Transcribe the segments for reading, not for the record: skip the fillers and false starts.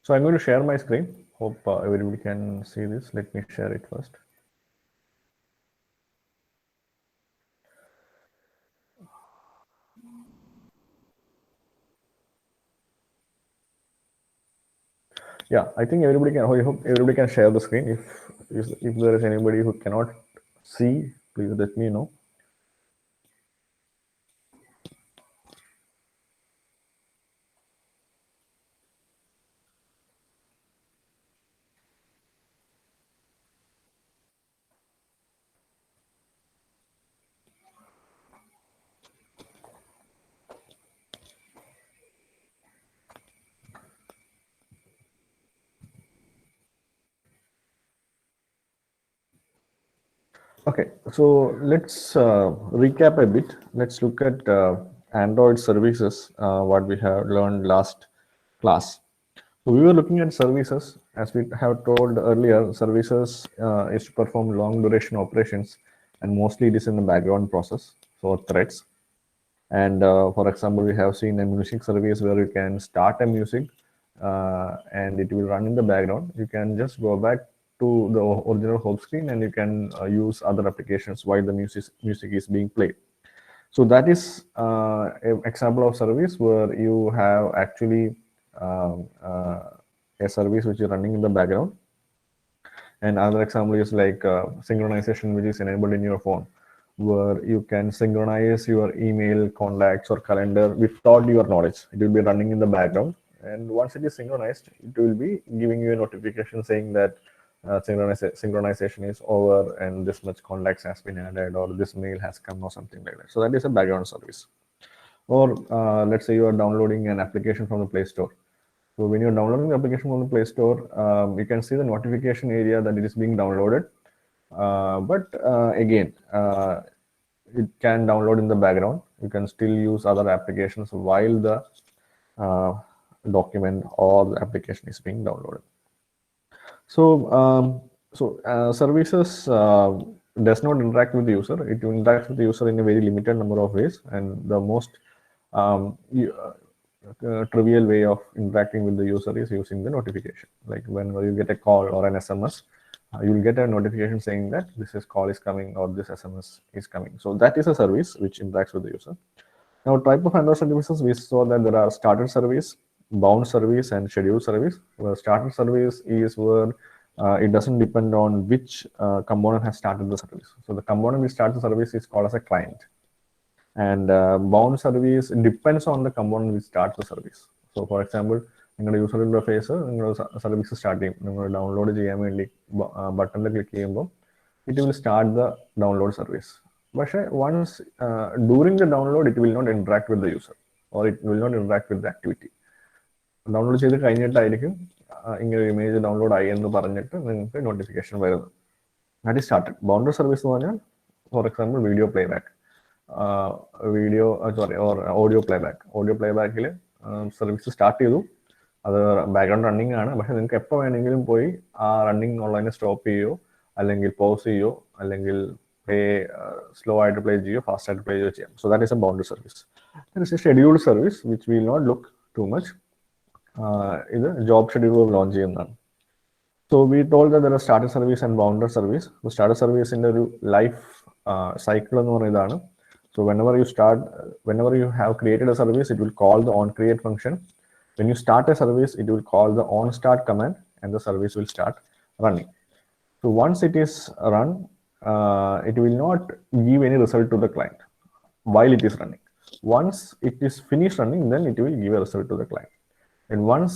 So I'm going to share my screen. Hope everybody can see this. Let me share it first. Yeah, I think everybody can. I hope everybody can share the screen. If there is anybody who cannot see, please let me know. Okay, so let's recap a bit. Let's look at Android services, what we have learned last class. So we were looking at services, as we have told earlier. Services is to perform long duration operations, and mostly it is in the background process, so threads. And for example, we have seen a music service where you can start a music and it will run in the background. You can just go back to the original home screen and you can use other applications while the music is being played. So that is an example of service where you have actually a service which is running in the background. And another example is like synchronization, which is enabled in your phone, where you can synchronize your email, contacts, or calendar without your knowledge. It will be running in the background. And once it is synchronized, it will be giving you a notification saying that synchronization is over and this much contacts has been added or this mail has come or something like that. So that is a background service. Or let's say you are downloading an application from the Play Store. So when you're downloading the application from the Play Store, you can see the notification area that it is being downloaded. But again, it can download in the background. You can still use other applications while the document or the application is being downloaded. So, services does not interact with the user. It interacts with the user in a very limited number of ways, and the most trivial way of interacting with the user is using the notification. Like whenever you get a call or an SMS, you will get a notification saying that call is coming or this SMS is coming. So that is a service which interacts with the user. Now, type of Android services, we saw that there are started service, bound service, and scheduled service. Where started service is where it doesn't depend on which component has started the service. So the component which starts the service is called as a client. And bound service depends on the component which starts the service. So for example, നിങ്ങളുടെ user interface നിങ്ങൾ service start ചെയ്യും. നിങ്ങൾ download ചെയ്യാൻ വേണ്ടി ബട്ടണിൽ click ചെയ്യുമ്പോൾ it will start the download service. പക്ഷേ once during the download it will not interact with the user or it will not interact with the activity. Download ചെയ്ത് കഴിഞ്ഞിട്ടായിരിക്കും ഇങ്ങനെ ഒരു ഇമേജ് ഡൗൺലോഡ് ആയി എന്ന് പറഞ്ഞിട്ട് നിങ്ങൾക്ക് നോട്ടിഫിക്കേഷൻ വരുന്നത്. That is started. Bounded service എന്ന് പറഞ്ഞാൽ for example video playback, audio playback. Audio പ്ലേബാക്കിൽ സർവീസ് സ്റ്റാർട്ട് ചെയ്തു, അത് ബാക്ക്ഗ്രൗണ്ട് റണ്ണിങ് ആണ്. പക്ഷെ നിങ്ങൾക്ക് എപ്പോൾ വേണമെങ്കിലും പോയി ആ റണ്ണിങ് ഉള്ളതിനെ സ്റ്റോപ്പ് ചെയ്യുകയോ അല്ലെങ്കിൽ പോസ് ചെയ്യുകയോ അല്ലെങ്കിൽ സ്ലോ ആയിട്ട് പ്ലേ ചെയ്യുകയോ ഫാസ്റ്റ് ആയിട്ട് പ്ലേ ചെയ്യുകയോ ചെയ്യാം. So that is a bounded service. That is a scheduled service which will not look too much. ഇത് ജോബ് ഷെഡ്യൂൾ ലോഞ്ച് ചെയ്യുന്നതാണ്. So we told that there are starter service and bounded service. The starter service in the life cycle എന്ന് പറയുന്നതാണ്. So whenever you have created a service, it will call the onCreate function. When you start a service, it will call the onStart command and the service will start running. So once it is run, it will not give any result to the client while it is running. Once it is finished running, then it will give a result to the client. And once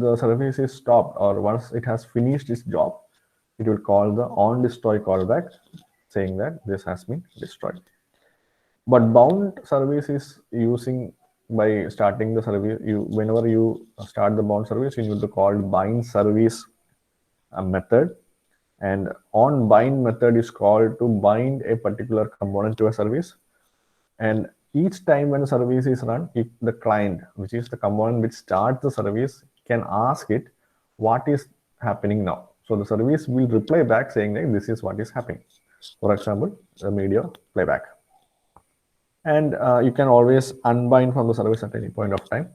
the service is stopped or once it has finished its job, it will call the onDestroy callback saying that this has been destroyed. But bound service is using by starting the service. Whenever you start the bound service, you need to call bind service method, and on bind method is called to bind a particular component to a service. And each time when the service is run, if the client, which is the component which starts the service, can ask it what is happening now. So the service will reply back saying that this is what is happening. For example, the media playback. And you can always unbind from the service at any point of time.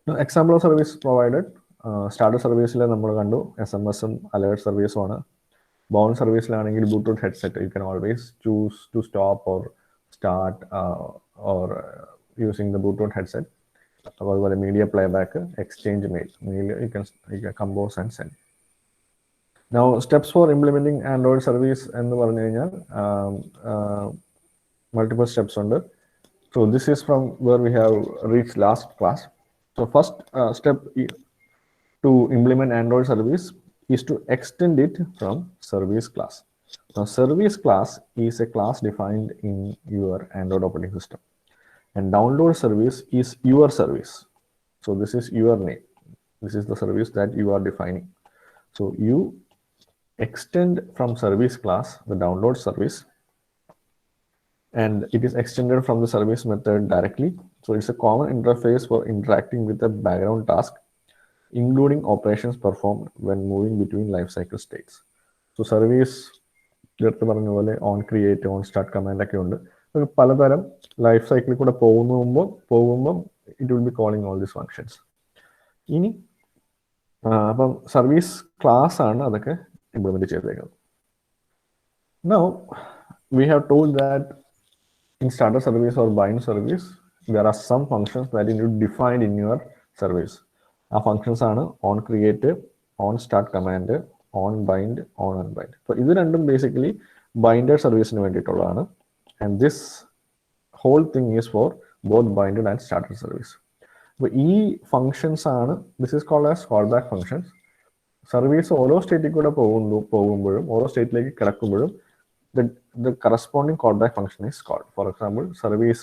Now, example of service provided, starter സർവീസിൽ നമ്മൾ കണ്ടു SMS-ഉം alert സർവീസുമാണ്. Bound സർവീസിലാണെങ്കിൽ Bluetooth headset you can always choose to stop or start or using the Bluetooth headset. അതുപോലെ media playback, exchange mail you can compose and send. Now steps for implementing Android service എന്ന് പറഞ്ഞു കഴിഞ്ഞാൽ multiple steps ഉണ്ട്. So this is from where we have reached last class. So first step to implement Android service is to extend it from service class. Now service class is a class defined in your Android operating system, and download service is your service. So this is your name. This is the service that you are defining. So you extend from service class the download service, and it is extended from the service method directly. So it's a common interface for interacting with a background task, including operations performed when moving between lifecycle states. So service നേരത്തെ പറഞ്ഞ പോലെ on create, own start command ഒക്കെ ഉണ്ട്. പലതരം life സൈക്കിളിൽ കൂടെ പോകുമ്പം it will B calling all these functions. ഇനി അപ്പം സർവീസ് ക്ലാസ് ആണ് അതൊക്കെ implement ചെയ്തേക്കുന്നത്. Now we have told that in starter service or bind service there are some functions that you need to define in your service. ആ functions ആണ് on create, on start command, on bind, on unbind. So ഇത് രണ്ടും basically binded serviceന് വേണ്ടിയിട്ടുള്ളതാണ്, and this whole thing is for both binded and starter service. അപ്പോൾ ഈ functions ആണ്, this is called as callback functions. Service ഓരോ സ്റ്റേറ്റിൽ കൂടെ പോകുമ്പോഴും ഓരോ സ്റ്റേറ്റിലേക്ക് കിടക്കുമ്പോഴും the corresponding callback function is called. For example, service,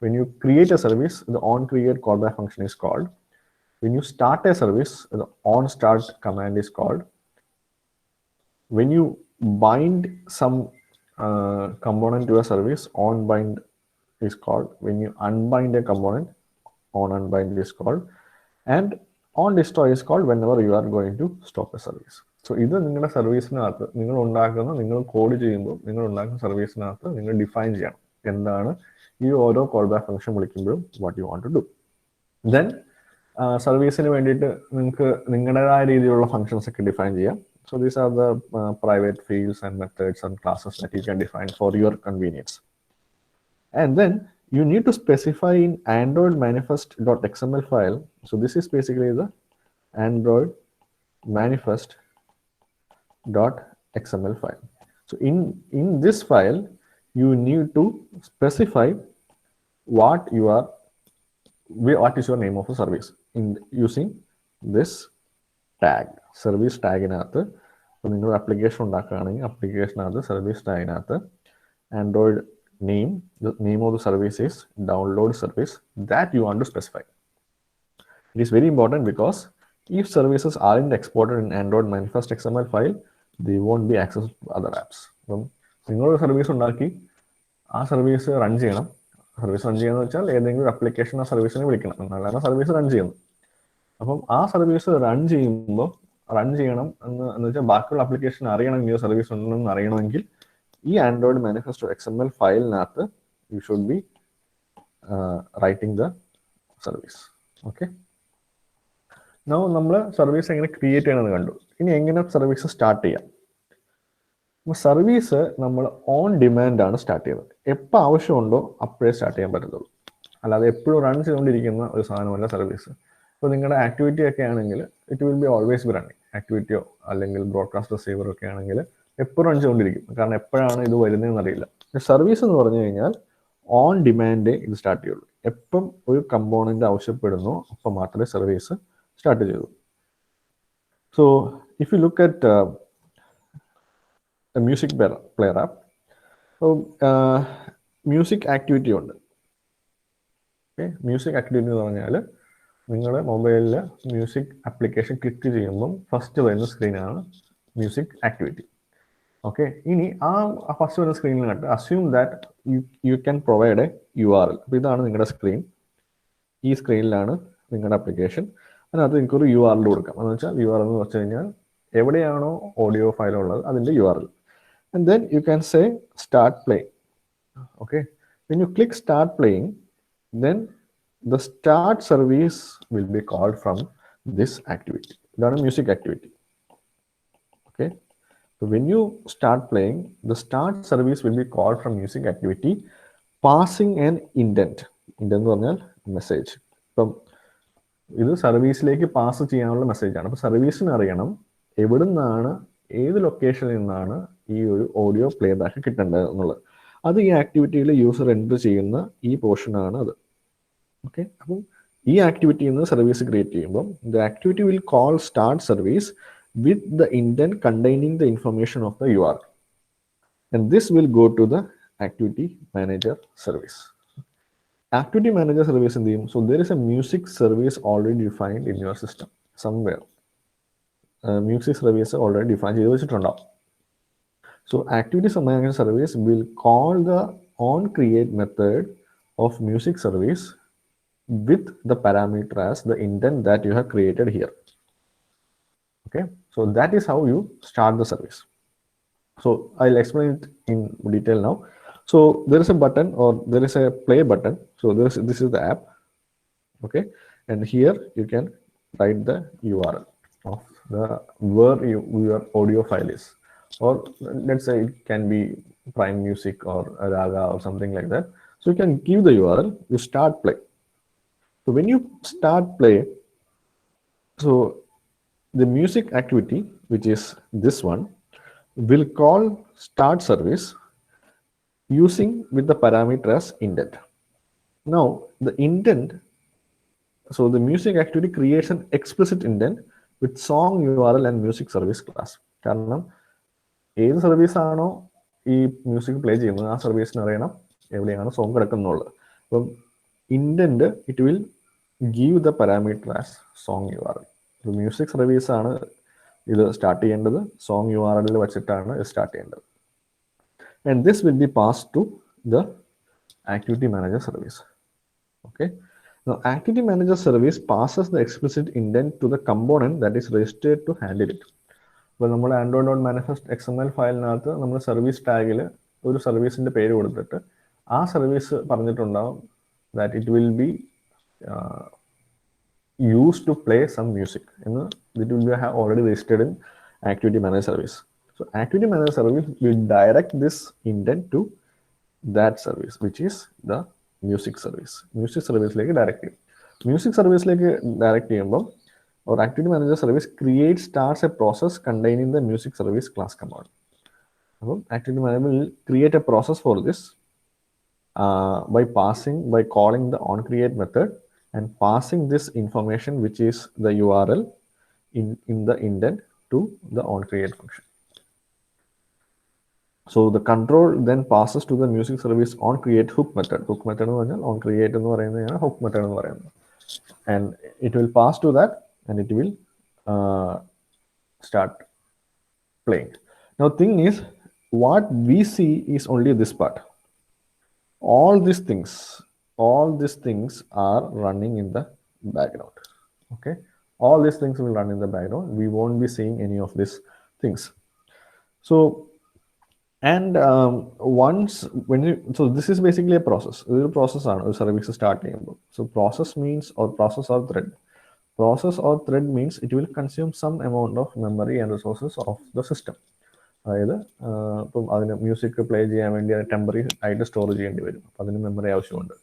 when you create a service, the on create callback function is called. When you start a service, the on start command is called. When you bind some component to a service, on bind is called. When you unbind a component, on unbind is called. And on destroy is called whenever you are going to stop a service. So ഇത് നിങ്ങളുടെ സർവീസിനകത്ത് നിങ്ങൾ code ചെയ്യുമ്പോൾ നിങ്ങൾ ഉണ്ടാക്കുന്ന സർവീസിനകത്ത് നിങ്ങൾ define ചെയ്യണം എന്താണ് ഈ ഓരോ കോൾ ബാക്ക് ഫംഗ്ഷൻ വിളിക്കുമ്പോഴും what you want to do. Then സർവീസിന് വേണ്ടിയിട്ട് നിങ്ങൾക്ക് നിങ്ങളുടേതായ രീതിയിലുള്ള ഫംഗ്ഷൻസ് ഒക്കെ ഡിഫൈൻ ചെയ്യാം. So these are the private fields and methods and classes that you can define for your convenience. And then you need to specify in Android manifest.xml file. So this is basically the Android manifest.xml file. So in this file, you need to specify what is your name of the service in using this tag, service tag inathu. So ningal application undakkaanengil application athu service tag inathu Android name, the name of the service is download service that you want to specify. It is very important because if services aren't exported in Android manifest XML file, they won't be accessed to other apps. നിങ്ങളൊരു service ഉണ്ടാക്കി ആ service run ചെയ്യണം. Service run ചെയ്യുന്നത് വെച്ചാൽ ഏതെങ്കിലും application ആ സർവീസിനെ വിളിക്കണം, എന്നാലാണ് സർവീസ് റൺ ചെയ്യുന്നത്. അപ്പം ആ സർവീസ് റൺ ചെയ്യണം എന്ന് വെച്ചാൽ ബാക്കിയുള്ള അപ്ലിക്കേഷൻ അറിയണമെങ്കിൽ സർവീസ് ഉണ്ടെന്ന് അറിയണമെങ്കിൽ ഈ ആൻഡ്രോയിഡ് മാനിഫെസ്റ്റോ XML ഫയലിനകത്ത് you should be writing the service. Okay, നമ്മൾ സർവീസ് എങ്ങനെ ക്രിയേറ്റ് ചെയ്യണമെന്ന് കണ്ടു. ഇനി എങ്ങനെ സർവീസ് സ്റ്റാർട്ട് ചെയ്യാം. സർവീസ് നമ്മൾ ഓൺ ഡിമാൻഡ് ആണ് സ്റ്റാർട്ട് ചെയ്യുന്നത്. എപ്പോൾ ആവശ്യമുണ്ടോ അപ്പോഴേ സ്റ്റാർട്ട് ചെയ്യാൻ പറ്റത്തുള്ളൂ, അല്ലാതെ എപ്പോഴും റൺ ചെയ്തുകൊണ്ടിരിക്കുന്ന ഒരു സാധനമല്ല സർവീസ്. ഇപ്പോൾ നിങ്ങളുടെ ആക്ടിവിറ്റി ഒക്കെ ആണെങ്കിൽ it will be always be running. ആക്ടിവിറ്റിയോ അല്ലെങ്കിൽ ബ്രോഡ്കാസ്റ്റ് റിസീവറോ ഒക്കെ ആണെങ്കിൽ എപ്പോഴും റൺ ചെയ്തുകൊണ്ടിരിക്കും, കാരണം എപ്പോഴാണ് ഇത് വരുന്നതെന്ന് അറിയില്ല. സർവീസ് എന്ന് പറഞ്ഞു കഴിഞ്ഞാൽ ഓൺ ഡിമാൻഡേ ഇത് സ്റ്റാർട്ട് ചെയ്യുള്ളൂ. എപ്പം ഒരു കമ്പോണന്റ് ആവശ്യപ്പെടുന്നോ അപ്പം മാത്രമേ സർവീസ് സ്റ്റാർട്ട് ചെയ്തു. So if you look at music player app, music activity ഉണ്ട്. ഓക്കെ, മ്യൂസിക് ആക്ടിവിറ്റി എന്ന് പറഞ്ഞാൽ നിങ്ങളുടെ മൊബൈലിൽ മ്യൂസിക് ആപ്ലിക്കേഷൻ ക്ലിക്ക് ചെയ്യുമ്പം ഫസ്റ്റ് വരുന്ന സ്ക്രീനാണ് മ്യൂസിക് ആക്ടിവിറ്റി. ഓക്കെ, ഇനി ആ ഫസ്റ്റ് വരുന്ന സ്ക്രീനിനകത്ത് assume that you can provide a URL. അപ്പോൾ ഇതാണ് നിങ്ങളുടെ സ്ക്രീൻ. ഈ സ്ക്രീനിലാണ് നിങ്ങളുടെ ആപ്ലിക്കേഷൻ. അതിനകത്ത് നിങ്ങൾക്കൊരു URL കൊടുക്കാം. എന്ന് വെച്ചാൽ URL എന്ന് വെച്ച് കഴിഞ്ഞാൽ എവിടെയാണോ ഓഡിയോ ഫയൽ ഉള്ളത് അതിൻ്റെ URL. And then you can say start playing. Okay, when you click start playing, then the start service will be called from this activity. ഇതാണ് music activity. Okay, so when you start playing, the start service will be called from music activity, passing an indent. Indent എന്ന് പറഞ്ഞാൽ message. ഇപ്പം ഇത് സർവീസിലേക്ക് pass ചെയ്യാനുള്ള മെസ്സേജാണ്. അപ്പോൾ സർവീസിന് അറിയണം എവിടെ നിന്നാണ്, ഏത് ലൊക്കേഷനിൽ നിന്നാണ് ഈ ഒരു ഓഡിയോ പ്ലേ ബാക്ക് കിട്ടേണ്ടത് എന്നുള്ളത്. അത് ഈ ആക്ടിവിറ്റിയിൽ യൂസർ എൻ്റർ ചെയ്യുന്ന ഈ പോർഷനാണ് അത്. ഓക്കെ, അപ്പം ഈ ആക്ടിവിറ്റിയിൽ നിന്ന് സർവീസ് ക്രിയേറ്റ് ചെയ്യുമ്പോൾ the activity will call start service with the intent containing the information of the URL, and this will go to the activity manager service. Activity manager service in the so there is a music service already defined in your system somewhere. Music service already defined ചെയ്തു വെച്ചിട്ടുണ്ടാവും. So activity manager service will call the onCreate method of music service with the parameter as the intent that you have created here. Okay, so that is how you start the service. So I'll explain it in detail now. So there is a button, or there is a play button. So this is the app. Okay, and here you can write the URL of the where your audio file is, or let's say it can be Prime Music or Raga or something like that. So you can give the URL, you start play. So when you start play, so the music activity, which is this one, will call start service using with the parameter as indent. Now the indent, so the music activity creates an explicit indent with song URL and music service class. കാരണം ഏത് സർവീസാണോ ഈ music play ചെയ്യുന്നത് ആ സർവീസിന് അറിയണം എവിടെയാണ് song കിടക്കുന്നുള്ളത്. അപ്പം intent it will give the parameter as song URL. Music സർവീസാണ് ഇത് സ്റ്റാർട്ട് ചെയ്യേണ്ടത്, സോങ് URL വെച്ചിട്ടാണ് ഇത് സ്റ്റാർട്ട് ചെയ്യേണ്ടത്. And this will be passed to the activity manager service. Okay, now activity manager service passes the explicit indent to the component that is registered to handle it. അപ്പോൾ നമ്മൾ android.manifest XML ഫയലിനകത്ത് നമ്മൾ service ടാഗിൽ ഒരു സർവീസിൻ്റെ പേര് കൊടുത്തിട്ട് ആ service പറഞ്ഞിട്ടുണ്ടാവും that it will be use to play some music എന്ന് it will be have already registered in activity manager service. So activity manager service will direct this indent to that service, which is the music service. Music service like direct. Music service like direct or activity manager service starts a process containing the music service class command. So activity manager will create a process for this by calling the onCreate method and passing this information, which is the URL in the indent, to the onCreate function. So the control then passes to the music service onCreate hook method. Hook method എന്ന് പറഞ്ഞാൽ onCreate എന്ന് പറയുന്നതാണ് hook method എന്ന് പറയുന്നത്. And it will pass to that and it will start playing. Now thing is, what we see is only this part. All these things are running in the background. Okay, all these things will run in the background. We won't be seeing any of these things. So and once when you, so this is basically a process. This is a process on service starting. So process means, or process or thread. Process or thread means it will consume some amount of memory and resources of the system. അതായത് ഇപ്പം അതിന് music play ചെയ്യാൻ വേണ്ടി അത് temporary ആയിട്ട് store ചെയ്യേണ്ടി വരും. അപ്പം അതിന് മെമ്മറി ആവശ്യമുണ്ട്.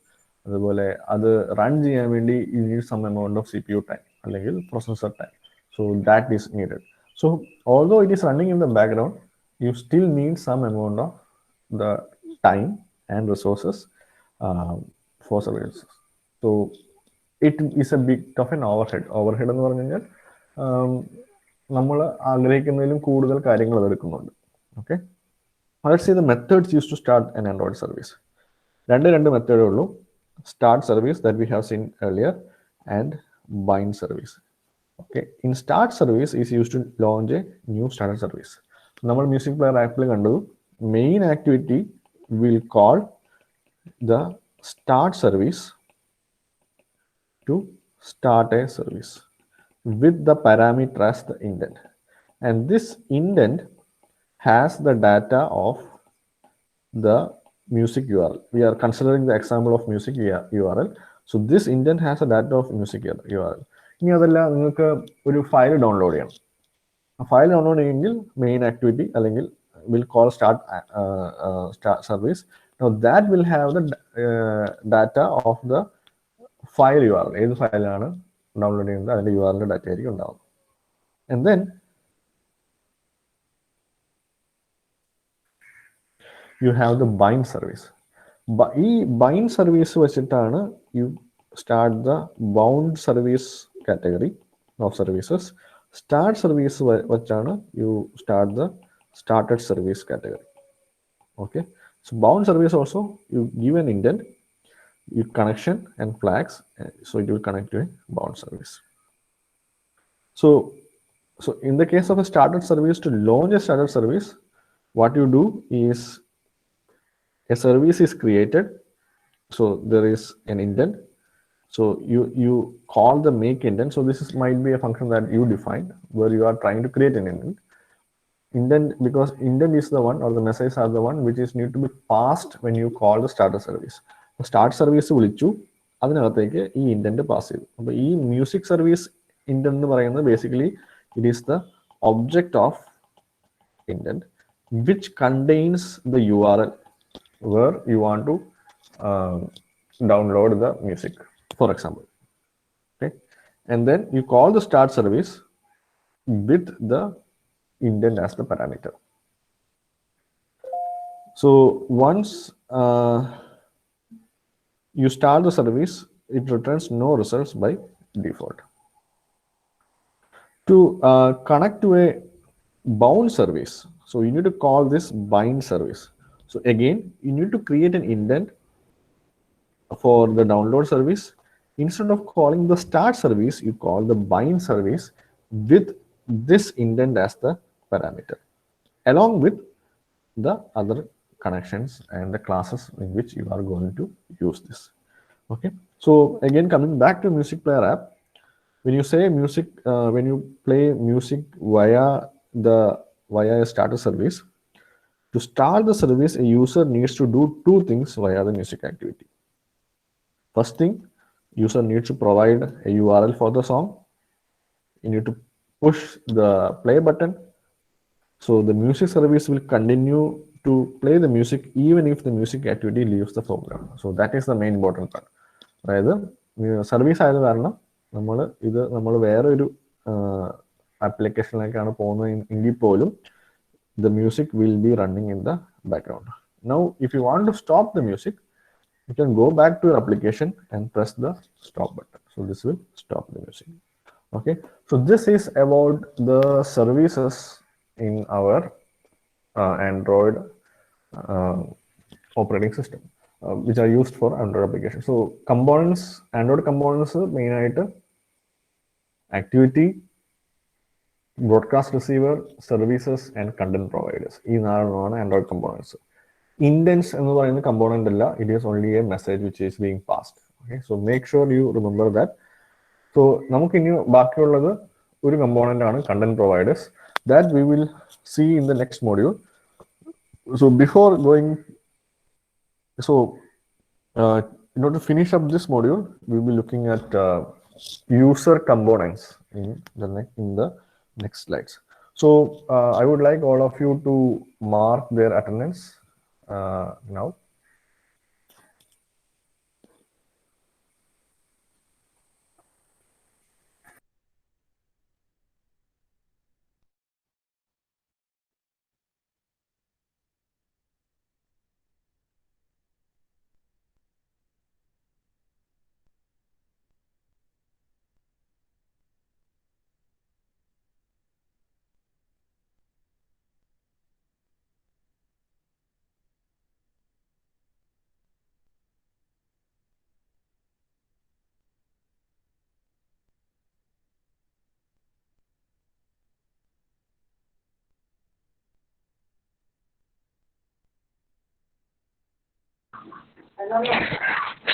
അതുപോലെ അത് റൺ ചെയ്യാൻ വേണ്ടി you need some amount of CPU time അല്ലെങ്കിൽ processor time. So that is needed. So although it is running in the background, you still need some amount of the time and resources for services. So it is a bit of an overhead. Overhead എന്ന് പറഞ്ഞു കഴിഞ്ഞാൽ നമ്മൾ ആഗ്രഹിക്കുന്നതിലും കൂടുതൽ കാര്യങ്ങൾ അതെടുക്കുന്നുണ്ട്. Okay, let's see the methods used to start an Android service. രണ്ട് മെത്തേഡേ ഉള്ളൂ. Start service that we have seen earlier and bind service. Okay, in start service is used to launch a new starter service. നമ്മൾ music player ആപ്പിൽ കണ്ടു, main activity will call the start service to start a service with the parameter as the intent, and this intent has the data of the music URL. We are considering the example of music URL. So this indent has a data of music URL. ഇനി അതല്ല നിങ്ങൾക്ക് ഒരു file download ചെയ്യണം. ആ file download ചെയ്യെങ്കിൽ main activity അല്ലെങ്കിൽ will call start service. Now that will have the data of the file URL. ഏത് ഫയലാണ് download ചെയ്യുന്നത് അതിന്റെ URL ഡാറ്റ ആയിരിക്കും ഉണ്ടാവും. And then you have the bind service. ഈ bind service വെച്ചിട്ടാണ് you start the bound service category of services. Start service വെച്ചാണ് you start the started service category. Okay, so bound service also you give an indent, you connection and flags, so it will connect to a bound service. So in the case of a started service, to launch a started service, what you do is a service is created, so there is an indent, so you call the make indent. So this might be a function that you define where you are trying to create an indent, because indent is the one, or the messages are the one which is need to be passed when you call the starter service. So start service വിളിച്ചു, അതിനകത്തേക്ക് ഈ indent pass ചെയ്തു. അപ്പോൾ ഈ music service indent എന്ന് പറയുന്നത് basically it is the object of indent which contains the URL where you want to download the music, for example. Okay, and then you call the start service with the indent as the parameter. So once you start the service, it returns no results by default. To connect to a bound service, so you need to call this bind service. So again, you need to create an indent for the download service. Instead of calling the start service, you call the bind service with this indent as the parameter, along with the other connections and the classes in which you are going to use this. Okay, so again, coming back to music player app, when you say music, when you play music via a starter service, to start the service, a user needs to do two things via the music activity. First thing, user needs to provide a URL for the song. You need to push the play button. So the music service will continue to play the music even if the music activity leaves the program. So that is the main important part. അതായത് service ആയത് കാരണം നമ്മൾ വേറൊരു ആപ്ലിക്കേഷനിലേക്കാണ് പോകുന്നത് എങ്കിൽ പോലും the music will be running in the background. Now, if you want to stop the music, you can go back to your application and press the stop button. So this will stop the music. Okay, so this is about the services in our Android operating system, which are used for Android application. So components, Android components, main item, activity, broadcast receiver, services and content providers. ഈ നാലെണ്ണമാണ് Android components. ഇൻഡൻസ് എന്ന് പറയുന്ന component അല്ല, it is only a message which is being passed. Okay, so make sure you remember that. So നമുക്ക് ഇനി ബാക്കിയുള്ളത് ഒരു component ആണ് content providers. That we will see in the next module. So before going, so in order to finish up this module, we will be looking at user components in the next slides. So I would like all of you to mark their attendance now.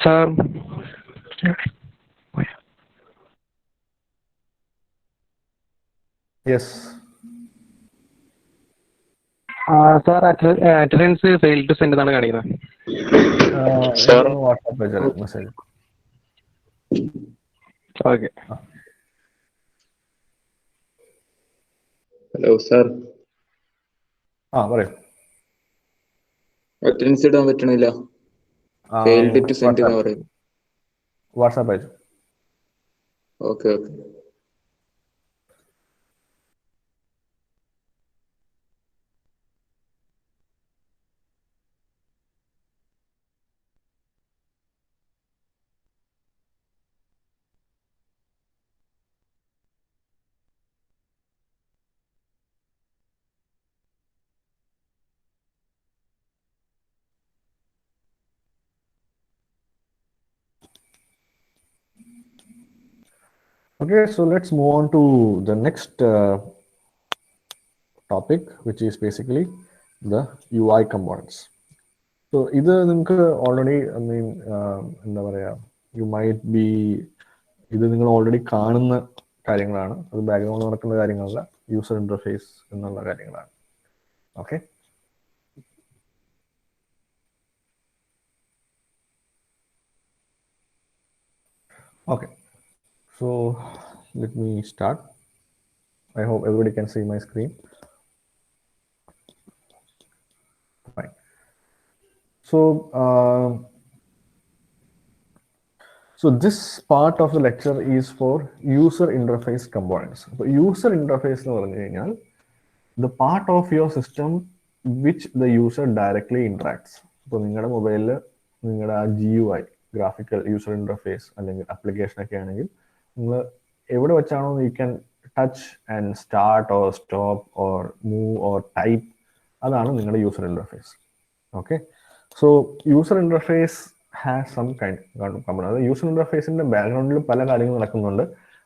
Sir. Yes. Sir, attendance failed to send എന്നാണ് കാണിക്കുന്നത്. Sir, WhatsApp message. Okay. Hello sir, പറയൂ. Attendance ഇടാൻ പറ്റണില്ല. Failed to send എന്ന് പറയും. WhatsApp അയച്ചു. Okay okay. Okay, so let's move on to the next topic, which is basically the UI components. So ഇത് നിങ്ങൾക്ക് ഓൾറെഡി എന്താ പറയുക, യു മൈറ്റ് ബി, ഇത് നിങ്ങൾ ഓൾറെഡി കാണുന്ന കാര്യങ്ങളാണ്. അത് ബാക്ക്ഗ്രൗണ്ട് നടക്കുന്ന കാര്യങ്ങളല്ല, യൂസർ ഇന്റർഫേസ് എന്നുള്ള കാര്യങ്ങളാണ്. Okay, okay, so let me start. I hope everybody can see my screen. Fine. So this part of the lecture is for user interface components. So user interface എന്ന് പറഞ്ഞു കഴിഞ്ഞാൽ the part of your system which the user directly interacts. ഇപ്പോൾ നിങ്ങളുടെ മൊബൈലിൽ നിങ്ങളുടെ ആ GUI, graphical user interface അല്ലെങ്കിൽ application ഒക്കെ ആണെങ്കിൽ നിങ്ങൾ എവിടെ വെച്ചാണോ you can touch and start or stop or move or type, അതാണ് നിങ്ങളുടെ user interface. Okay, so user interface has some kind component. അത് യൂസർ ഇന്റർഫേസിന്റെ ബാക്ക്ഗ്രൗണ്ടിൽ പല കാര്യങ്ങൾ നടക്കുന്നുണ്ട്.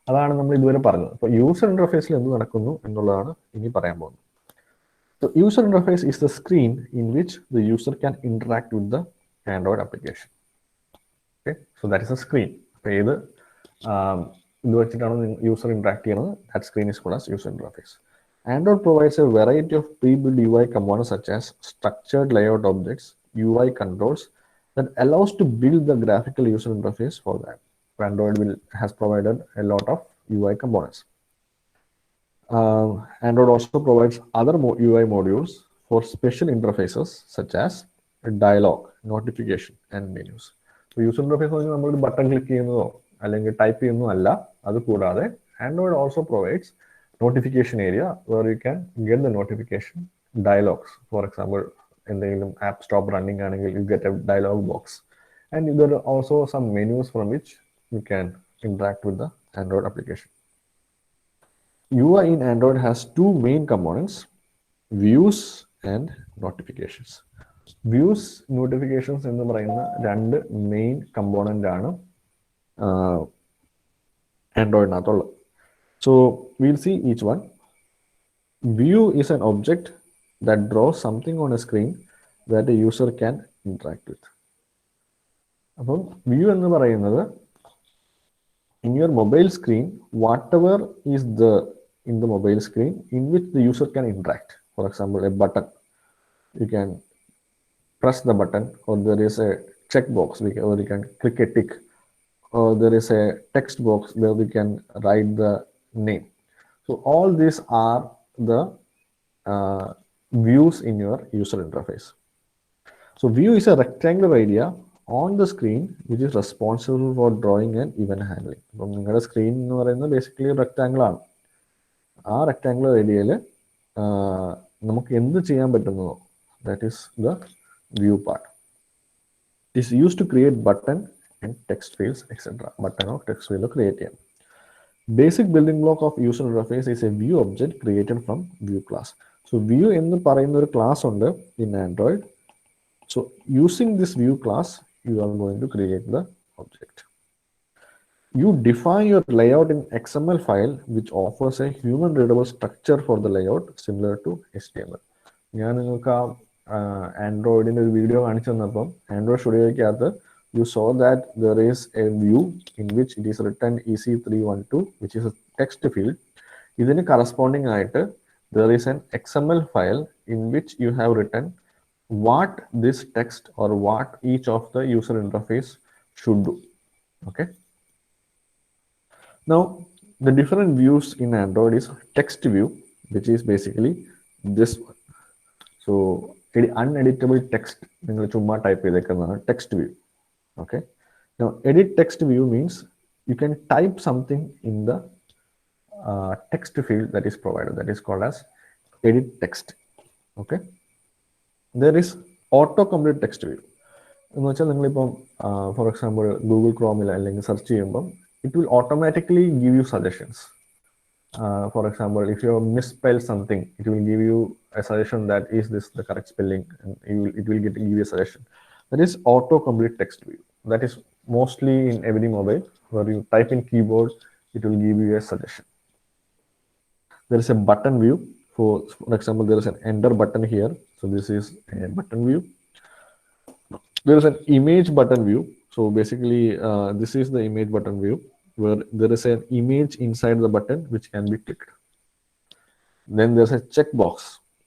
അതാണ് നമ്മൾ ഇതുവരെ പറഞ്ഞത്. അപ്പോൾ യൂസർ ഇന്റർഫേസിൽ എന്ത് നടക്കുന്നു എന്നുള്ളതാണ് ഇനി പറയാൻ പോകുന്നത്. So user interface is the screen in which the user can interact with the Android application. Okay, so that is a screen. അപ്പോൾ ഇത് വെച്ചിട്ടാണ് യൂസർ ഇന്ററാക്ട് ചെയ്യുന്നത്. That screen is called as user interface. Android provides a variety of pre-built UI components such as structured layout objects, UI controls that allows to build the graphical user interface for that. Android has provided a lot of UI components. Android also provides other UI modules for special interfaces such as dialogue, notification, and menus. So user interface പറഞ്ഞാൽ നമ്മൾ button click ചെയ്യുന്നതോ അല്ലെങ്കിൽ type ചെയ്യുന്നതോ അല്ല. അത് കൂടാതെ Android also provides notification area where you can get the notification, dialogues. For example, എന്തെങ്കിലും app stop running ആണെങ്കിൽ you get a dialog box, and there are also some menus from which you can interact with the Android application. UI in Android has two main components, views and notifications. Views, notifications എന്ന് പറയുന്ന രണ്ട് main component ആണ് ആൻഡ്രോയിഡിനകത്തുള്ളത്. So we'll see each one. View is an object that draws something on a screen that the user can interact with. അപ്പം view എന്ന് പറയുന്നത് in your mobile screen, whatever is in the mobile screen in which the user can interact. For example, a button, you can press the button, or there is a checkbox where you can click a tick, or there is a text box where we can write the name. So all these are the views in your user interface. So view is a rectangular area on the screen which is responsible for drawing and event handling. അപ്പം നിങ്ങളുടെ screen എന്ന് പറയുന്നത് basically rectangle ആണ്. ആ rectangular ഏരിയയിൽ നമുക്ക് എന്ത് ചെയ്യാൻ പറ്റുന്നതോ that is the view part. It is use to create button and text fields etcetera. ബട്ടണോ ടെക്സ്റ്റ് ഫീൽഡോ ക്രിയേറ്റ് ചെയ്യാം. Basic building block of user interface is a view object created from view class. So view എന്ന് പറയുന്ന ഒരു class ഉണ്ട് in Android. So using this view class, you are going to create the object. You define your layout in XML file, which offers a human readable structure for the layout similar to HTML. ഞാൻ നിങ്ങൾക്ക് ആൻഡ്രോയിഡിൻ്റെ ഒരു video കാണിച്ചു തന്നപ്പം Android സ്റ്റുഡിയോയ്ക്കകത്ത് you saw that there is a view in which it is written EC312, which is a text field. ഇതിന് corresponding ആയിട്ട് there is an XML file in which you have written what this text or what each of the user interface should do. Okay. Now, the different views in Android is text view, which is basically this one. So uneditable text നിങ്ങൾ ചുമ്മാ type ചെയ്തേക്കുന്നതാണ് text view. Okay. Now edit text view means you can type something in the text field that is provided, that is called as edit text. Okay. There is autocomplete text view. എന്ന് വെച്ചാൽ നിങ്ങളിപ്പം for example Google ക്രോമിൽ അല്ലെങ്കിൽ search ചെയ്യുമ്പം it will automatically give you suggestions. For example, if you misspell something, it will give you a suggestion that is this the correct spelling, and it will give you a suggestion. That is autocomplete text view. That is mostly in every mobile where you type in keyboard, it will give you a suggestion. There is a button view. For example, there is an enter button here. So this is a button view. There is an image button view. So basically, this is the image button view, where there is an image inside the button which can be clicked. Then there's a checkbox.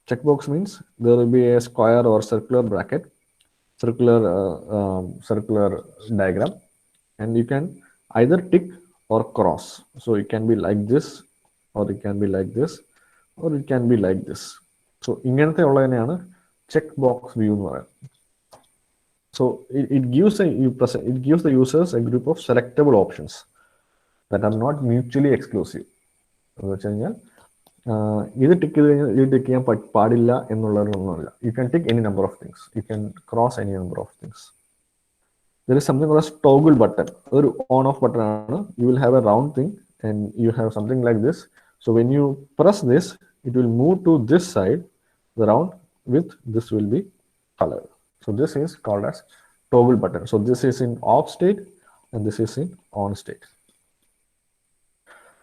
Checkbox means there will be a square or circular bracket, circular diagram, and you can either tick or cross. So it can be like this, or it can be like this, or it can be like this. So ഇങ്ങനത്തെ ഉള്ളതിനെയാണ് checkbox view എന്ന് പറയുന്നത്. So it gives the users a group of selectable options that are not mutually exclusive. എന്ന് വെച്ച് കഴിഞ്ഞാൽ ഇത് tick ചെയ്ത് കഴിഞ്ഞാൽ ഇത് ടിക്ക് ചെയ്യാൻ പാടില്ല എന്നുള്ളതൊന്നുമല്ല. You can tick any number of things. You can cross any number of things. There is something called as toggle button. ഒരു on off button ആണ്. You will have a round thing and you have something like this. So when you press this, it will move to this side, the round, with this will be colored. So this is called as toggle button. So this is in off state and this is in on state.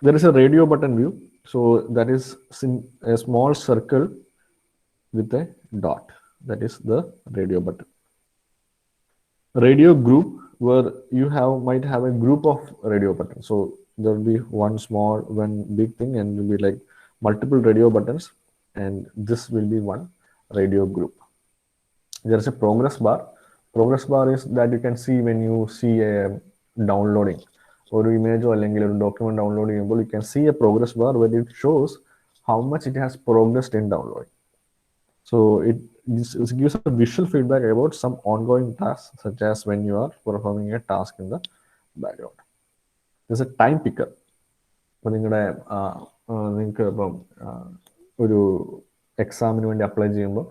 There is a radio button view. So that is a small circle with a dot. That is the radio button. Radio group, where you might have a group of radio buttons. So there will be one small, one big thing, and will be like multiple radio buttons, and this will be one radio group. There is a progress bar. Progress bar is that you can see when you see a downloading or image or document downloading. You can see a progress bar where it shows how much it has progressed in downloading. So it gives a visual feedback about some ongoing tasks, such as when you are performing a task in the background. There's a time picker. അപ്പോൾ നിങ്ങളുടെ നിങ്ങൾക്ക് ഇപ്പം ഒരു എക്സാമിന് വേണ്ടി apply ചെയ്യുമ്പോൾ,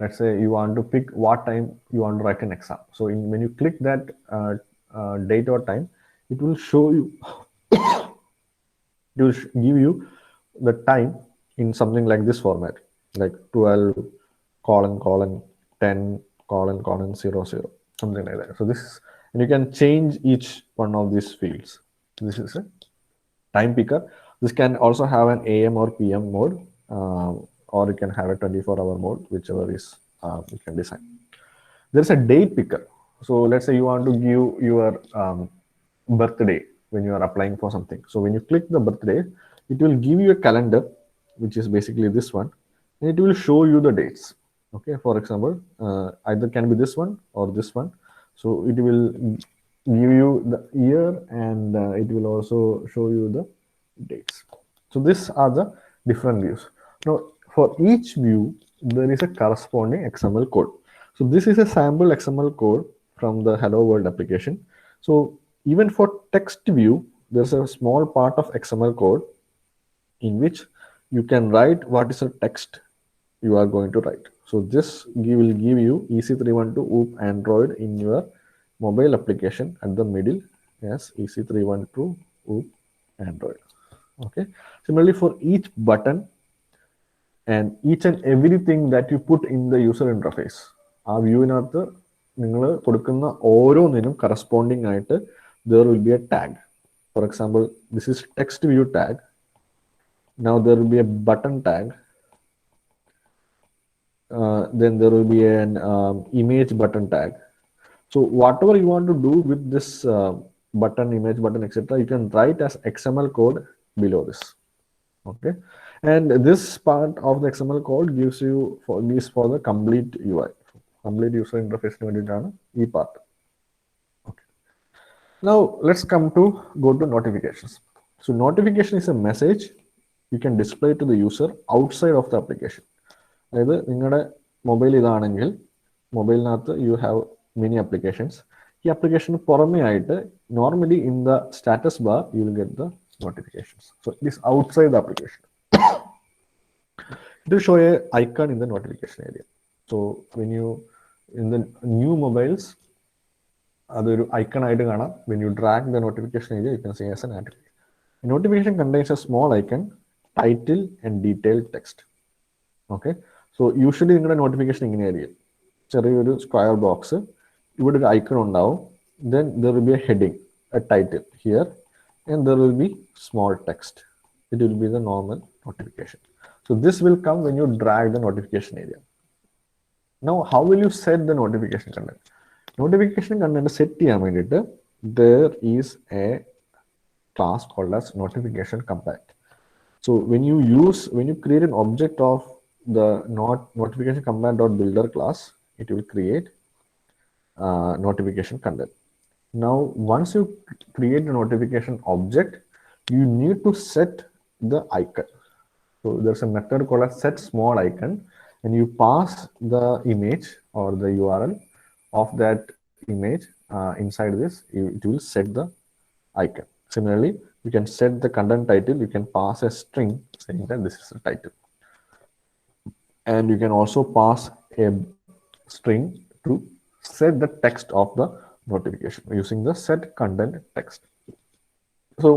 let's say you want to pick what time you want to write an exam. So when you click that date or time, it will show you, it will give you the time in something like this format, like 12::10::00, something like that. So this is, and you can change each one of these fields. This is a time picker. This can also have an AM or PM mode, or you can have a 24-hour mode, whichever is you can decide. There's a date picker. So let's say you want to give your birthday when you are applying for something. So when you click the birthday, it will give you a calendar, which is basically this one, and it will show you the dates. Okay, for example, either can be this one or this one. So it will give you the year, and it will also show you the dates. So these are the different views. Now for each view, there is a corresponding XML code. So this is a sample XML code from the Hello World application. So even for text view, there's a small part of XML code in which you can write what is the text you are going to write. So this will give you EC312 OOP Android in your mobile application at the middle as EC312 OOP Android. Okay. Similarly, for each button and each and everything that you put in the user interface, ആ വ്യൂവിനകത്ത് നിങ്ങൾ കൊടുക്കുന്ന ഓരോന്നിനും corresponding ആയിട്ട് there will be a tag. For example, this is text view tag. Now there will be a button tag. Then there will be an image button tag. So whatever you want to do with this button, image button, etc., you can write as XML code below this. Okay, and this part of the XML code gives you for the complete UI, complete user interface. Part. Okay. Now let's go to notifications. So notification is a message you can display to the user outside of the application. അതായത് നിങ്ങളുടെ mobile ഇതാണെങ്കിൽ മൊബൈലിനകത്ത് you have many applications. ഈ ആപ്ലിക്കേഷന് പുറമേ ആയിട്ട് normally in the status bar you will get the notifications. So it is outside the application. It will show a icon in the notification area. So when you in the new mobiles, അതൊരു icon ആയിട്ട് കാണാം. When you drag the notification area, you can see as an attribute. A notification contains a small icon, title and detailed text. Okay. So usually നിങ്ങളുടെ notification ഇങ്ങനെയായിരിക്കും. ചെറിയൊരു square box, ഇവിടെ ഒരു icon ഉണ്ടാവും. Then there will be a heading, a title here, and there will be small text. It will be the normal notification. So this will come when you drag the notification area. Now, how will you set the notification content? Notification content set ചെയ്യാൻ വേണ്ടിയിട്ട് there is a class called as notification combat. So when you create an object of the notification combat.builder class, it will create notification content. Now, once you create the notification object, you need to set the icon. So there's a method called as set small icon, and you pass the image or the URL of that image inside this. It will set the icon. Similarly, you can set the content title. You can pass a string saying that this is the title, and you can also pass a string to set the text of the notification using the set content text. So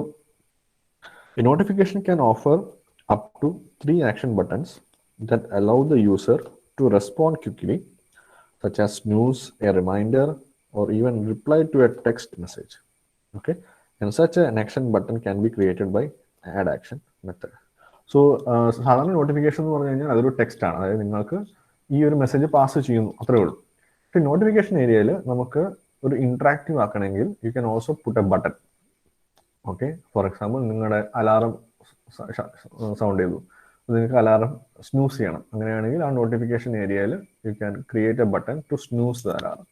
a notification can offer up to 3 action buttons that allow the user to respond quickly, such as snooze, a reminder, or even reply to a text message. Okay, and such an action button can be created by add action method. So സാധാരണ notification എന്ന് പറഞ്ഞു കഴിഞ്ഞാൽ അതൊരു text ആണ്. അതായത് നിങ്ങൾക്ക് ഈ ഒരു മെസ്സേജ് പാസ് ചെയ്യുന്നു, അത്രേ ഉള്ളൂ. പക്ഷേ നോട്ടിഫിക്കേഷൻ ഏരിയയിൽ നമുക്ക് ഒരു ഇന്ററാക്റ്റീവ് ആക്കണമെങ്കിൽ you can also put a button. Okay, for example നിങ്ങളുടെ അലാറം സൗണ്ട് ചെയ്തു, നിങ്ങൾക്ക് അലാറം സ്നൂസ് ചെയ്യണം. അങ്ങനെയാണെങ്കിൽ ആ നോട്ടിഫിക്കേഷൻ ഏരിയയിൽ you can create a button to snooze the alarm.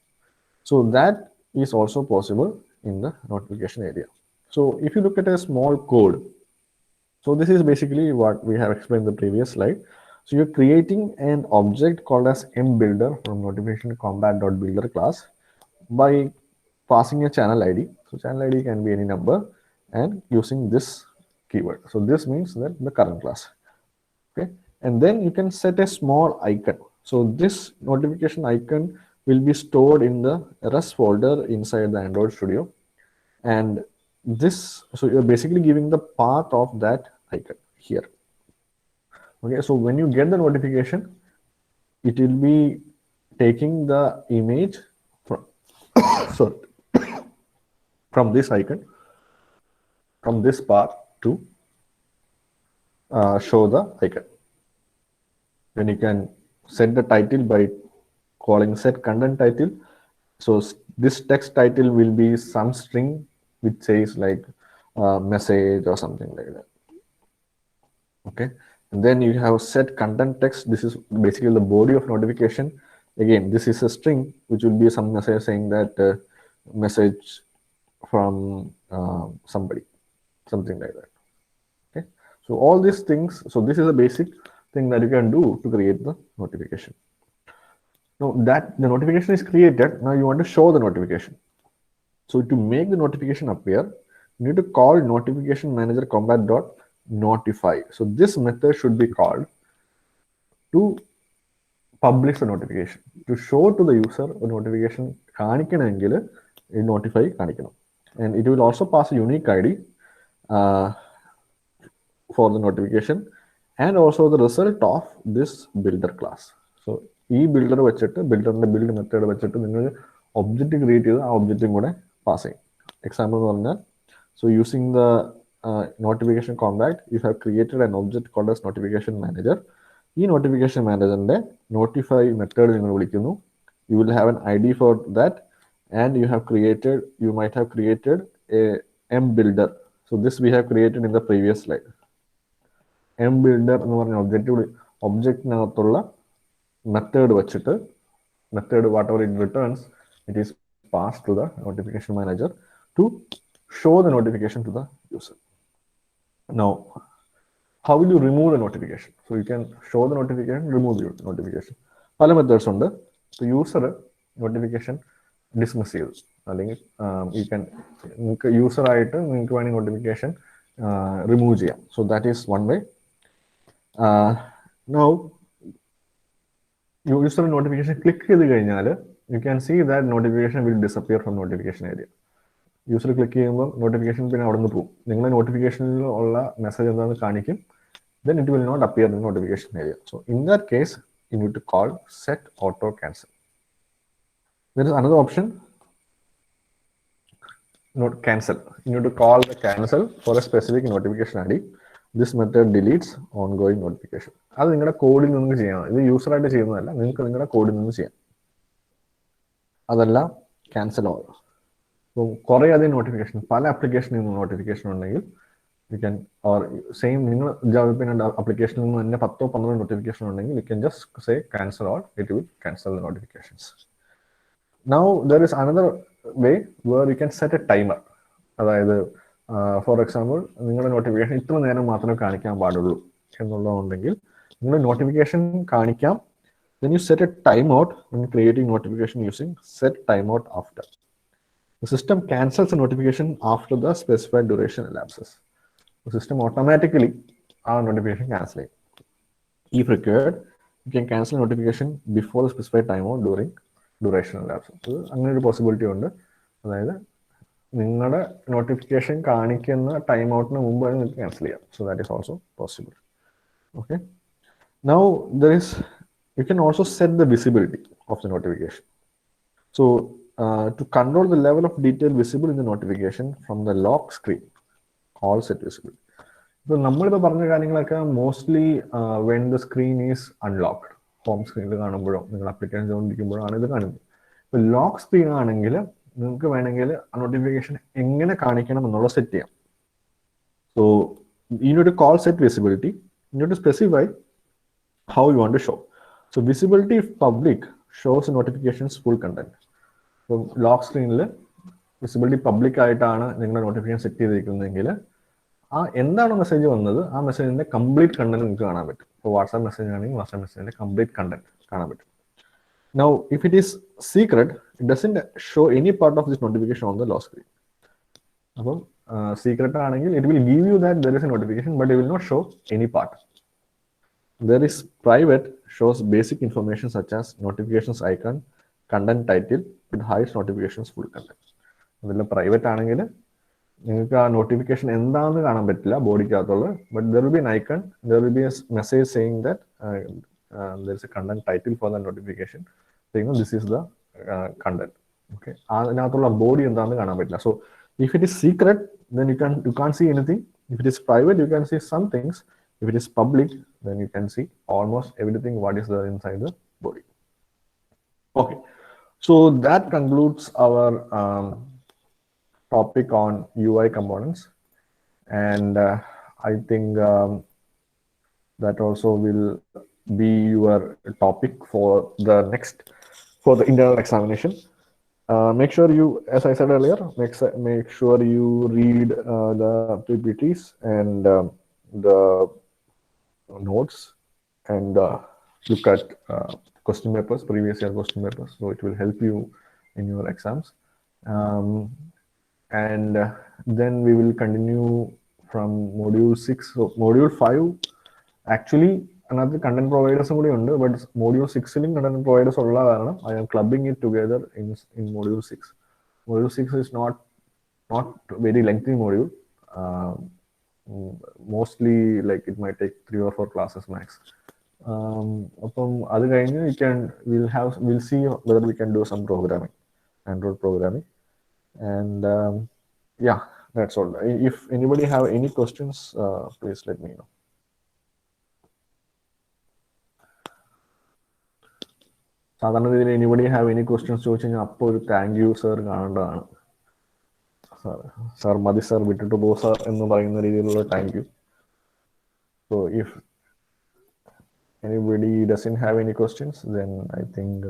So that is also possible in the notification area. So if you look at a small code, so this is basically what we have explained in the previous slide. So you're creating an object called as mBuilder from notification combat.builder class by passing a channel ID. So channel ID can be any number and using this keyword. So this means that the current class. Okay, and then you can set a small icon. So this notification icon will be stored in the Rust folder inside the Android Studio, and this, so you're basically giving the path of that icon here. Okay, so when you get the notification, it will be taking the image from sorry, from this icon, from this path to show the icon. Then you can set the title by calling set content title. So this text title will be some string which says like message or something like that. Okay, and then you have set content text. This is basically the body of notification. Again, this is a string which will be some message saying that message from somebody, something like that. Okay, so all these things, so this is a basic thing that you can do to create the notification. Now that the notification is created, now you want to show the notification. So to make the notification appear, you need to call notification manager combat.notify. So this method should be called to publish the notification. To show to the user a notification കാണിക്കണമെങ്കിൽ notify കാണിക്കണം. And it will also pass a unique ID for the notification and also the result of this builder class. So ഈ builder വെച്ചിട്ട് ബിൽഡറിന്റെ build method വെച്ചിട്ട് നിങ്ങൾ object create ചെയ്ത് ആ ഒബ്ജക്റ്റും കൂടെ pass ചെയ്യും. Example എന്ന് പറഞ്ഞാൽ, so using the notification compact you have created an object called as notification manager. ഈ നോട്ടിഫിക്കേഷൻ മാനേജറിന്റെ നോട്ടിഫൈ മെത്തേഡ് നിങ്ങൾ വിളിക്കുന്നു. You will have an ID for that and you might have created a mBuilder. So this we have created in the previous slide. mBuilder എന്ന് പറഞ്ഞ ഒബ്ജക്റ്റിനകത്തുള്ള method വെച്ചിട്ട് method whatever it returns, it is passed to the notification manager to show the notification to the user. Now how will you remove the notification? So you can show the notification, remove the notification. പല methods ഉണ്ട്. ഇപ്പോൾ user notification dismiss ചെയ്തു, അല്ലെങ്കിൽ you can നിങ്ങൾക്ക് യൂസറായിട്ട് നിങ്ങൾക്ക് വേണമെങ്കിൽ notification remove ചെയ്യാം. So that is one way. Now user notification click ചെയ്ത് കഴിഞ്ഞാൽ you can see that notification will disappear from notification area. User click ചെയ്യുമ്പോൾ നോട്ടിഫിക്കേഷൻ പിന്നെ അവിടെ നിന്ന് പോകും. നിങ്ങളുടെ നോട്ടിഫിക്കേഷനിൽ ഉള്ള മെസ്സേജ് എന്താണെന്ന് കാണിക്കും. Then it will not appear in the notification area. So in that case, you need to call set auto cancel. There is another option, not cancel. You need to call the cancel for a specific notification ID. This method deletes ongoing notification. അത് നിങ്ങളുടെ കോഡിൽ നിന്ന് ചെയ്യണം. ഇത് യൂസറായിട്ട് ചെയ്യുന്നതല്ല, നിങ്ങൾക്ക് നിങ്ങളുടെ കോഡിൽ നിന്ന് ചെയ്യാം. അതല്ല ക്യാൻസൽ ഓൾ. അപ്പോൾ കുറേ അധികം നോട്ടിഫിക്കേഷൻ, പല ആപ്ലിക്കേഷനിൽ നിന്ന് നോട്ടിഫിക്കേഷൻ ഉണ്ടെങ്കിൽ you can, or same നിങ്ങൾ ജാവ ആപ്ലിക്കേഷനിൽ നിന്ന് തന്നെ 10-15 നോട്ടിഫിക്കേഷൻ ഉണ്ടെങ്കിൽ you can just say cancel all, it will cancel the notifications. Now there is another way where you can set a timer. അതായത് ഫോർ എക്സാമ്പിൾ നിങ്ങളുടെ notification ഇത്ര നേരം മാത്രമേ കാണിക്കാൻ പാടുള്ളൂ എന്നുള്ളതുണ്ടെങ്കിൽ നിങ്ങൾ നോട്ടിഫിക്കേഷൻ കാണിക്കാം. then you set a timeout when creating notification using set timeout after. The system cancels the notification after the specified duration elapses. The system automatically our notification cancelling. If required, you can cancel notification before the specified timeout during duration elapse. So അങ്ങനെ ഒരു possibility ഉണ്ട്. അതായത് നിങ്ങളുടെ notification കാണിക്കുന്ന time ഔട്ടിന് മുമ്പ് നിങ്ങൾക്ക് cancel ചെയ്യാം. So that is also possible. Okay, now there is you can also set the visibility of the notification. So to control the level of detail visible in the notification from the lock screen, all set visibility. ഇപ്പോൾ നമ്മളിപ്പോൾ പറഞ്ഞ കാര്യങ്ങളൊക്കെ mostly when the screen is unlocked, home സ്ക്രീനിൽ കാണുമ്പോഴോ നിങ്ങൾ application ചെയ്തുകൊണ്ടിരിക്കുമ്പോഴോ ആണ് ഇത് കാണുന്നത്. ഇപ്പോൾ ലോക്ക് സ്ക്രീൻ ആണെങ്കിൽ നിങ്ങൾക്ക് വേണമെങ്കിൽ ആ നോട്ടിഫിക്കേഷൻ എങ്ങനെ കാണിക്കണം എന്നുള്ള സെറ്റ് ചെയ്യാം. So you need to call set visibility. You need to specify how you want to show. So visibility if public shows notifications full content. So lock screenൽ വിസിബിലിറ്റി പബ്ലിക് ആയിട്ടാണ് നിങ്ങളുടെ നോട്ടിഫിക്കേഷൻ സെറ്റ് ചെയ്തിരിക്കുന്നതെങ്കിൽ ആ എന്താണ് message വന്നത് ആ മെസ്സേജിന്റെ complete content നിങ്ങൾക്ക് കാണാൻ പറ്റും. ഇപ്പോൾ വാട്സാപ്പ് മെസ്സേജ് ആണെങ്കിൽ വാട്സാപ്പ് മെസ്സേജിന്റെ കംപ്ലീറ്റ് കണ്ടന്റ് കാണാൻ പറ്റും. Now if it is secret, it doesn't show any part of this notification on the lock screen. അപ്പം സീക്രട്ട് ആണെങ്കിൽ it will give you that there is a notification but it will not show any part. There is private, shows basic information such as notifications icon, content title, it hides notifications full content. അതിൽ private ആണെങ്കിൽ നിങ്ങൾക്ക് ആ notification എന്താണെന്ന് കാണാൻ പറ്റില്ല ബോഡിക്കകത്തുള്ളത്, but there will be an icon, there will be a message saying that there is a content title for the notification saying this is the content. Okay, അതിനകത്തുള്ള body എന്താണെന്ന് കാണാൻ പറ്റില്ല. So if it is secret, then you can't see anything. If it is private, you can see some things. If it is public, then you can see almost everything what is there inside the body. Okay, so that concludes our topic on UI components, and I think that also will be your topic for the internal examination. Make sure you, as I said earlier, make sure you read the PPTs and the notes and look at question papers, previous year question papers, so it will help you in your exams. And then we will continue from module 6. So module 5 actually another content providers കൂടി ഉണ്ട്, but module 6ലും content providers ഉള്ള കാരണം I am clubbing it together in module 6. Module 6 is not very lengthy module. Mostly like it might take 3 or 4 classes max. അപ്പം അത് കഴിഞ്ഞ് we'll see whether we can do some programming, Android programming, and yeah, that's all. If anybody have any questions, please let me know. സാധാരണ രീതിയിൽ anybody have any questions ചോദിച്ചു കഴിഞ്ഞാൽ അപ്പോൾ ഒരു thank you sir കാണേണ്ടതാണ്. സാർ മതി sir വിട്ടിട്ട് പോ സാർ എന്ന് പറയുന്ന രീതിയിലുള്ള thank you. So if anybody doesn't have any questions, then I think